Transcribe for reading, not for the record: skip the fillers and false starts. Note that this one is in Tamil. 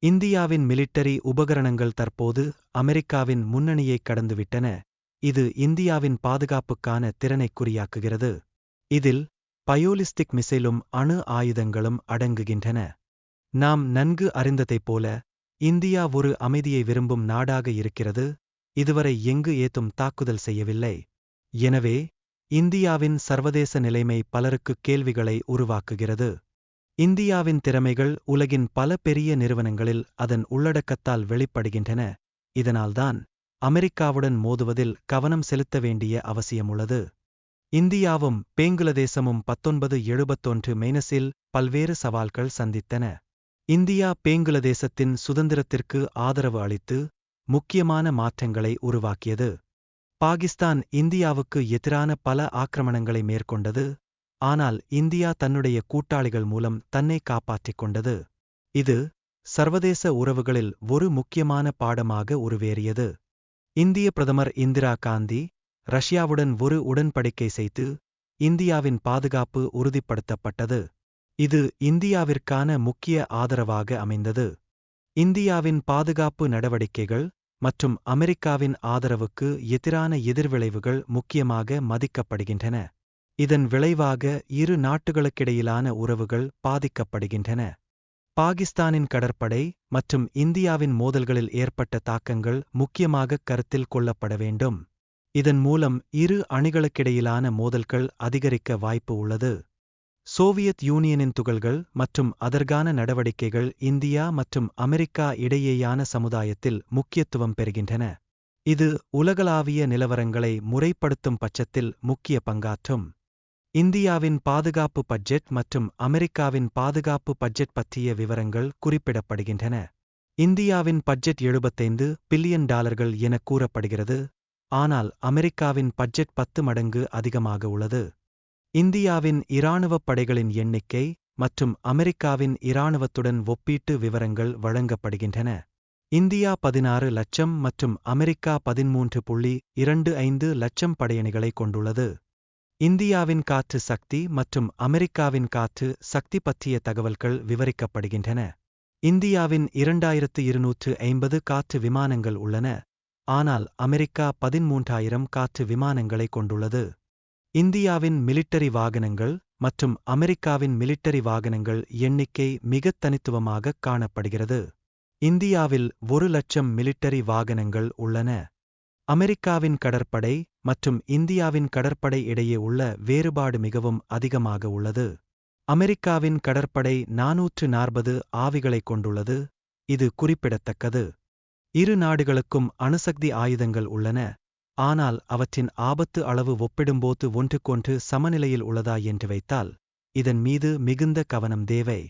இந்தியாவின் மிலிட்டரி உபகரணங்கள் தற்போது அமெரிக்காவின் முன்னணியைக் கடந்துவிட்டன. இது இந்தியாவின் பாதுகாப்புக்கான திறனைக் குறியாக்குகிறது. இதில் பயோலிஸ்டிக் மிசைலும் அணு ஆயுதங்களும் அடங்குகின்றன. நாம் நன்கு அறிந்ததைப் போல இந்தியா ஒரு அமைதியை விரும்பும் நாடாக இருக்கிறது. இதுவரை எங்கு ஏதும் தாக்குதல் செய்யவில்லை. எனவே இந்தியாவின் சர்வதேச நிலைமை பலருக்கு கேள்விகளை உருவாக்குகிறது. இந்தியாவின் திறமைகள் உலகின் பல பெரிய நிறுவனங்களில் அதன் உள்ளடக்கத்தால் வெளிப்படுகின்றன. இதனால்தான் அமெரிக்காவுடன் மோதுவதில் கவனம் செலுத்த வேண்டிய அவசியமுள்ளது. இந்தியாவும் பேங்குலதேசமும் 1971 மைனஸில் பல்வேறு சவால்கள் சந்தித்தன. இந்தியா பேங்குலதேசத்தின் சுதந்திரத்திற்கு ஆதரவு அளித்து முக்கியமான மாற்றங்களை உருவாக்கியது. பாகிஸ்தான் இந்தியாவுக்கு எதிரான பல ஆக்கிரமணங்களை மேற்கொண்டது. ஆனால் இந்தியா தன்னுடைய கூட்டாளிகள் மூலம் தன்னை காப்பாற்றிக் கொண்டது. இது சர்வதேச உறவுகளில் ஒரு முக்கியமான பாடமாக உருவேறியது. இந்திய பிரதமர் இந்திரா காந்தி ரஷ்யாவுடன் ஒரு உடன்படிக்கை செய்து இந்தியாவின் பாதுகாப்பு உறுதிப்படுத்தப்பட்டது. இது இந்தியாவிற்கான முக்கிய ஆதரவாக அமைந்தது. இந்தியாவின் பாதுகாப்பு நடவடிக்கைகள் மற்றும் அமெரிக்காவின் ஆதரவுக்கு எதிரான எதிர்விளைவுகள் முக்கியமாக மதிக்கப்படுகின்றன. இதன் விளைவாக இரு நாட்டுகளுக்கிடையிலான உறவுகள் பாதிக்கப்படுகின்றன. பாகிஸ்தானின் கடற்படை மற்றும் இந்தியாவின் மோதல்களில் ஏற்பட்ட தாக்கங்கள் முக்கியமாக கருத்தில் கொள்ளப்பட வேண்டும். இதன் மூலம் இரு அணிகளுக்கிடையிலான மோதல்கள் அதிகரிக்க வாய்ப்பு உள்ளது. சோவியத் யூனியனின் துகள்கள் மற்றும் அதற்கான நடவடிக்கைகள் இந்தியா மற்றும் அமெரிக்கா இடையேயான சமுதாயத்தில் முக்கியத்துவம் பெறுகின்றன. இது உலகளாவிய நிலவரங்களை முறைப்படுத்தும் பட்சத்தில் முக்கிய பங்காற்றும். இந்தியாவின் பாதுகாப்பு பட்ஜெட் மற்றும் அமெரிக்காவின் பாதுகாப்பு பட்ஜெட் பற்றிய விவரங்கள் குறிப்பிடப்படுகின்றன. இந்தியாவின் பட்ஜெட் $75 பில்லியன் என கூறப்படுகிறது. ஆனால் அமெரிக்காவின் பட்ஜெட் 10 மடங்கு அதிகமாக உள்ளது. இந்தியாவின் இராணுவப் படைகளின் எண்ணிக்கை மற்றும் அமெரிக்காவின் இராணுவத்துடன் ஒப்பீட்டு விவரங்கள் வழங்கப்படுகின்றன. இந்தியா 16 லட்சம் மற்றும் அமெரிக்கா 13.25 லட்சம் படையணிகளை கொண்டுள்ளது. இந்தியாவின் காற்று சக்தி மற்றும் அமெரிக்காவின் காற்று சக்தி பற்றிய தகவல்கள் விவரிக்கப்படுகின்றன. இந்தியாவின் 2250 காற்று விமானங்கள் உள்ளன. ஆனால் அமெரிக்கா 13,000 காற்று விமானங்களை கொண்டுள்ளது. இந்தியாவின் மிலிட்டரி வாகனங்கள் மற்றும் அமெரிக்காவின் மிலிட்டரி வாகனங்கள் எண்ணிக்கை மிகத் தனித்துவமாக காணப்படுகிறது. இந்தியாவில் 1 லட்சம் மிலிட்டரி வாகனங்கள் உள்ளன. அமெரிக்காவின் கடற்படை மற்றும் இந்தியாவின் கடற்படை இடையே உள்ள வேறுபாடு மிகவும் அதிகமாக உள்ளது. அமெரிக்காவின் கடற்படை 440 ஆவிகளைக் கொண்டுள்ளது. இது குறிப்பிடத்தக்கது. இரு நாடுகளுக்கும் அணுசக்தி ஆயுதங்கள் உள்ளன. ஆனால் அவற்றின் ஆபத்து அளவு ஒப்பிடும்போது ஒன்றுக்கொன்று சமநிலையில் உள்ளதா என்று வைத்தால் இதன் மீது மிகுந்த கவனம் தேவை.